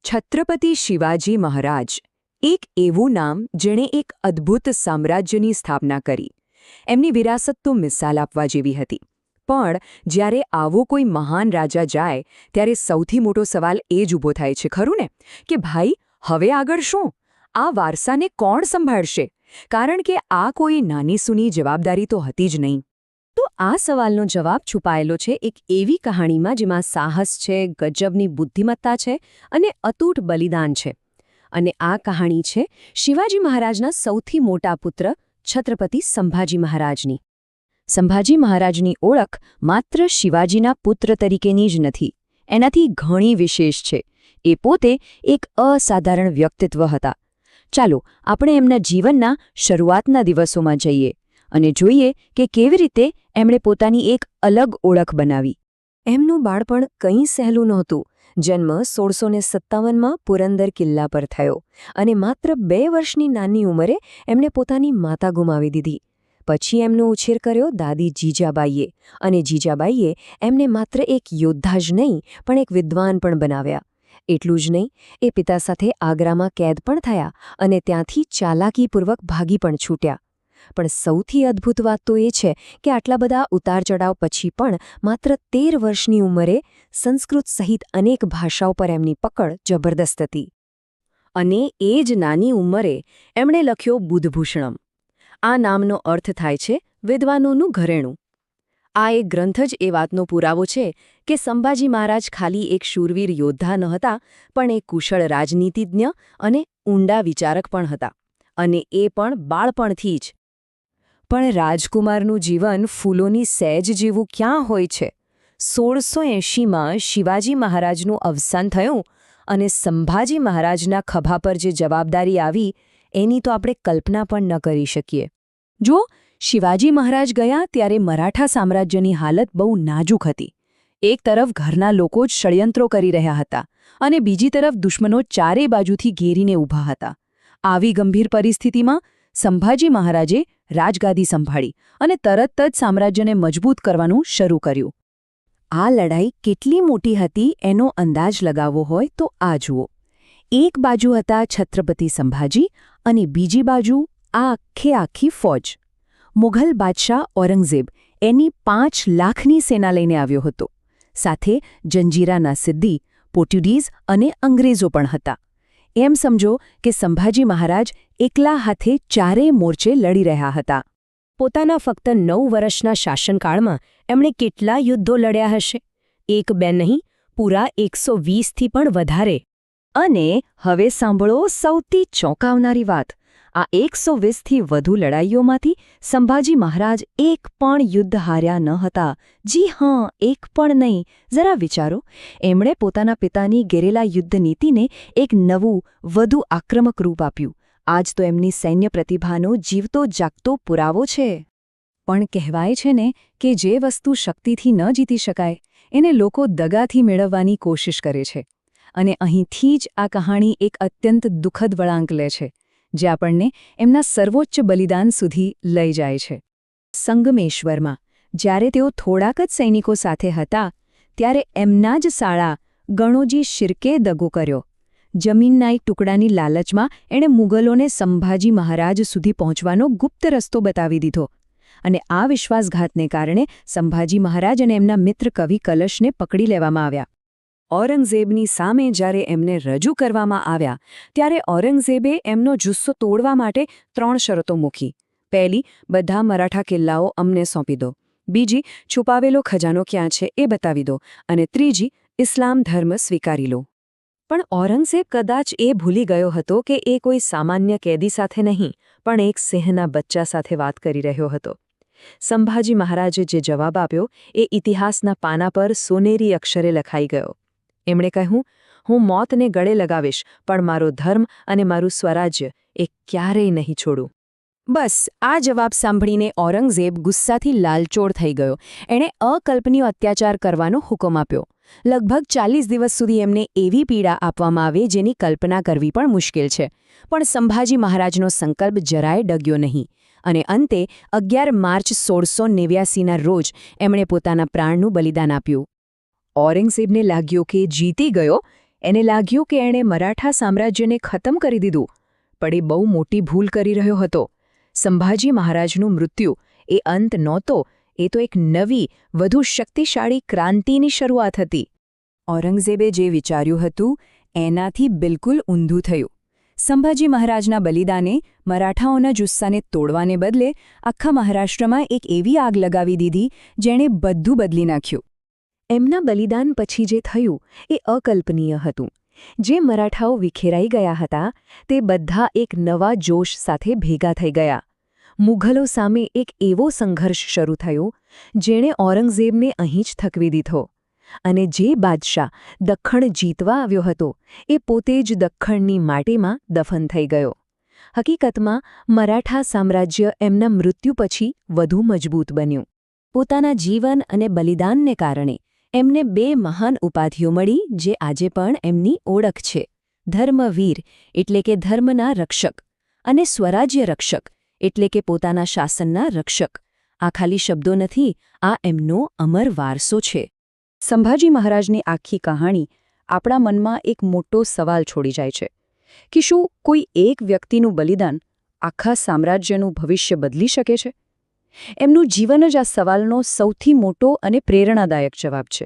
છત્રપતિ શિવાજી મહારાજ એક એવું નામ જેણે એક અદ્ભુત સામ્રાજ્યની સ્થાપના કરી. એમની વિરાસત તો મિસાલ આપવા જેવી હતી. પણ જ્યારે આવો કોઈ મહાન રાજા જાય ત્યારે સૌથી મોટો સવાલ એ જ ઊભો થાય છે, ખરું ને, કે ભાઈ હવે આગળ શું? આ વારસાને કોણ સંભાળશે? કારણ કે આ કોઈ નાની સૂની જવાબદારી તો હતી જ નહીં. તો આ સવાલનો જવાબ છુપાયેલો છે એક એવી કહાણીમાં જેમાં સાહસ છે, ગજબની બુદ્ધિમત્તા છે અને અતૂટ બલિદાન છે. અને આ કહાણી છે શિવાજી મહારાજના સૌથી મોટા પુત્ર છત્રપતિ સંભાજી મહારાજની. સંભાજી મહારાજની ઓળખ માત્ર શિવાજીના પુત્ર તરીકેની જ નથી, એનાથી ઘણી વિશેષ છે. એ પોતે એક અસાધારણ વ્યક્તિત્વ હતા. ચાલો આપણે એમના જીવનના શરૂઆતના દિવસોમાં જઈએ અને જોઈએ કે કેવી રીતે એમણે પોતાની એક અલગ ઓળખ બનાવી. એમનું બાળપણ કંઈ સહેલું નહોતું. જન્મ 1657માં પુરંદર કિલ્લા પર થયો અને માત્ર 2 વર્ષની નાની ઉંમરે એમણે પોતાની માતા ગુમાવી દીધી. પછી એમનો ઉછેર કર્યો દાદી જીજાબાઈએ, અને જીજાબાઈએ એમને માત્ર એક યોદ્ધા જ નહીં પણ એક વિદ્વાન પણ બનાવ્યા. એટલું જ નહીં, એ પિતા સાથે આગ્રામાં કેદ પણ થયા અને ત્યાંથી ચાલાકીપૂર્વક ભાગી પણ છૂટ્યા. પણ સૌથી અદ્ભુત વાત તો એ છે કે આટલા બધા ઉતાર-ચઢાવ પછી પણ માત્ર 13 વર્ષની ઉંમરે સંસ્કૃત સહિત અનેક ભાષાઓ પર એમની પકડ જબરદસ્ત હતી. અને એ જ નાની ઉંમરે એમણે લખ્યો બુધભૂષણમ. આ નામનો અર્થ થાય છે વિદ્વાનોનું ઘરેણું. આ એક ગ્રંથ જ એ વાતનો પુરાવો છે કે સંભાજી મહારાજ ખાલી એક શૂરવીર યોદ્ધા ન હતા, પણ એક કુશળ રાજનીતિજ્ઞ અને ઊંડા વિચારક પણ હતા. અને એ પણ બાળપણથી જ. પણ રાજકુમારનું જીવન ફૂલોની સહેજ જેવું ક્યાં હોય છે? 1680માં શિવાજી મહારાજનું અવસાન થયું અને સંભાજી મહારાજના ખભા પર જે જવાબદારી આવી એની તો આપણે કલ્પના પણ ન કરી શકીએ. જો શિવાજી મહારાજ ગયા ત્યારે મરાઠા સામ્રાજ્યની હાલત બહુ નાજુક હતી. એક તરફ ઘરના લોકો જ ષડયંત્રો કરી રહ્યા હતા અને બીજી તરફ દુશ્મનો ચારે બાજુથી ઘેરીને ઊભા હતા. આવી ગંભીર પરિસ્થિતિમાં સંભાજી મહારાજે રાજગાદી સંભાળી અને તરત જ સામ્રાજ્યને મજબૂત કરવાનું શરૂ કર્યું. આ લડાઈ કેટલી મોટી હતી એનો અંદાજ લગાવવો હોય તો આ જુઓ. એક બાજુ હતા છત્રપતિ સંભાજી અને બીજી બાજુ આ આખી ફોજ. મુઘલ બાદશાહ ઔરંગઝેબ એની 5 લાખની સેના લઈને આવ્યો હતો. સાથે જંજીરાના સિદ્દી, પોર્ટુગીઝ અને અંગ્રેજો પણ હતા. એમ સમજો કે સંભાજી મહારાજ એકલા હાથે ચારેય મોરચે લડી રહ્યા હતા. પોતાના ફક્ત 9 વર્ષના શાસનકાળમાં એમણે કેટલા યુદ્ધો લડ્યા હશે? 1-2 નહીં, પૂરા 120થી પણ વધારે. અને હવે સાંભળો સૌથી ચોંકાવનારી વાત. આ 120થી વધુ લડાઈઓમાંથી સંભાજી મહારાજ એક પણ યુદ્ધ હાર્યા ન હતા. જી હાં, એક પણ નહીં. જરા વિચારો, એમણે પોતાના પિતાની ગેરેલા યુદ્ધ નીતિને એક નવું, વધુ આક્રમક રૂપ આપ્યું. આજ તો એમની સૈન્ય પ્રતિભાનો જીવતો જાગતો પુરાવો છે. પણ કહેવાય છે ને કે જે વસ્તુ શક્તિથી ન જીતી શકાય એને લોકો દગાથી મેળવવાની કોશિશ કરે છે. અને અહીંથી જ આ કહાણી એક અત્યંત દુઃખદ વળાંક લે છે, જે આપણને એમના સર્વોચ્ચ બલિદાન સુધી લઈ જાય છે. સંગમેશ્વરમાં જ્યારે તેઓ થોડાક જ સૈનિકો સાથે હતા ત્યારે એમના જ સાળા ગણોજી શિર્કે દગો કર્યો. જમીનના એક ટુકડાની લાલચમાં એણે મુગલોને સંભાજી મહારાજ સુધી પહોંચવાનો ગુપ્ત રસ્તો બતાવી દીધો. અને આ વિશ્વાસઘાતને કારણે સંભાજી મહારાજ અને એમના મિત્ર કવિ કલશને પકડી લેવામાં આવ્યા. ઔરંગઝેબની સામે જ્યારે એમને રજૂ કરવામાં આવ્યા ત્યારે ઔરંગઝેબે એમનો જુસ્સો તોડવા માટે 3 શરતો મૂકી. પહેલી, બધા મરાઠા કિલ્લાઓ અમને સોંપી દો. બીજી, છુપાવેલો ખજાનો ક્યાં છે એ બતાવી દો. અને ત્રીજી, ઇસ્લામ ધર્મ સ્વીકારી લો. પણ ઔરંગઝેબ કદાચ એ ભૂલી ગયો હતો કે એ કોઈ સામાન્ય કેદી સાથે નહીં, પણ એક સિંહના બચ્ચા સાથે વાત કરી રહ્યો હતો. સંભાજી મહારાજે જે જવાબ આપ્યો એ ઇતિહાસના પાના પર સોનેરી અક્ષરે લખાઈ ગયો. એમણે કહ્યું, હું મોતને ગળે લગાવીશ, પણ મારો ધર્મ અને મારું સ્વરાજ્ય એ ક્યારેય નહીં છોડું. બસ આ જવાબ સાંભળીને ઔરંગઝેબ ગુસ્સાથી લાલચોળ થઈ ગયો. એણે અકલ્પનીય અત્યાચાર કરવાનો હુકમ આપ્યો. લગભગ 40 દિવસ સુધી એમને એવી પીડા આપવામાં આવે જેની કલ્પના કરવી પણ મુશ્કેલ છે. પણ સંભાજી મહારાજનો સંકલ્પ જરાય ડગ્યો નહીં. અને અંતે 11 માર્ચ 1689ના રોજ એમણે પોતાના પ્રાણનું બલિદાન આપ્યું. ઔરંગઝેબને લાગ્યો કે જીતી ગયો, એને લાગ્યું કે એણે મરાઠા સામ્રાજ્યને ખતમ કરી દીધું, પણ એ બહુ મોટી ભૂલ કરી રહ્યો હતો. સંભાજી મહારાજનું મૃત્યુ એ અંત નહોતો, એ તો એક નવી, વધુ શક્તિશાળી ક્રાંતિની શરૂઆત હતી. ઔરંગઝેબે જે વિચાર્યું હતું એનાથી બિલકુલ ઊંધું થયું. સંભાજી મહારાજના બલિદાને મરાઠાઓના જુસ્સાને તોડવાને બદલે આખા મહારાષ્ટ્રમાં એક એવી આગ લગાવી દીધી જેણે બધું બદલી નાખ્યું. એમના બલિદાન પછી જે થયું એ અકલ્પનીય હતું. જે મરાઠાઓ વિખેરાઈ ગયા હતા તે બધા એક નવા જોશ સાથે ભેગા થઈ ગયા. મુઘલો સામે એક એવો સંઘર્ષ શરૂ થયો જેણે ઔરંગઝેબને અહીં જ થકવી દીધો. અને જે બાદશાહ દખ્ખણ જીતવા આવ્યો હતો એ પોતે જ દખ્ખણની માટીમાં દફન થઈ ગયો. હકીકતમાં મરાઠા સામ્રાજ્ય એમના મૃત્યુ પછી વધુ મજબૂત બન્યું. પોતાના જીવન અને બલિદાનને કારણે એમને 2 મહાન ઉપાધિઓ મળી જે આજે પણ એમની ઓળખ છે. ધર્મવીર એટલે કે ધર્મના રક્ષક અને સ્વરાજ્ય રક્ષક એટલે કે પોતાના શાસનના રક્ષક. આ ખાલી શબ્દો નથી, આ એમનો અમર વારસો છે. સંભાજી મહારાજની આખી કહાણી આપણા મનમાં એક મોટો સવાલ છોડી જાય છે કે શું કોઈ એક વ્યક્તિનું બલિદાન આખા સામ્રાજ્યનું ભવિષ્ય બદલી શકે છે? એમનું જીવન જ આ સવાલનો સૌથી મોટો અને પ્રેરણાદાયક જવાબ છે.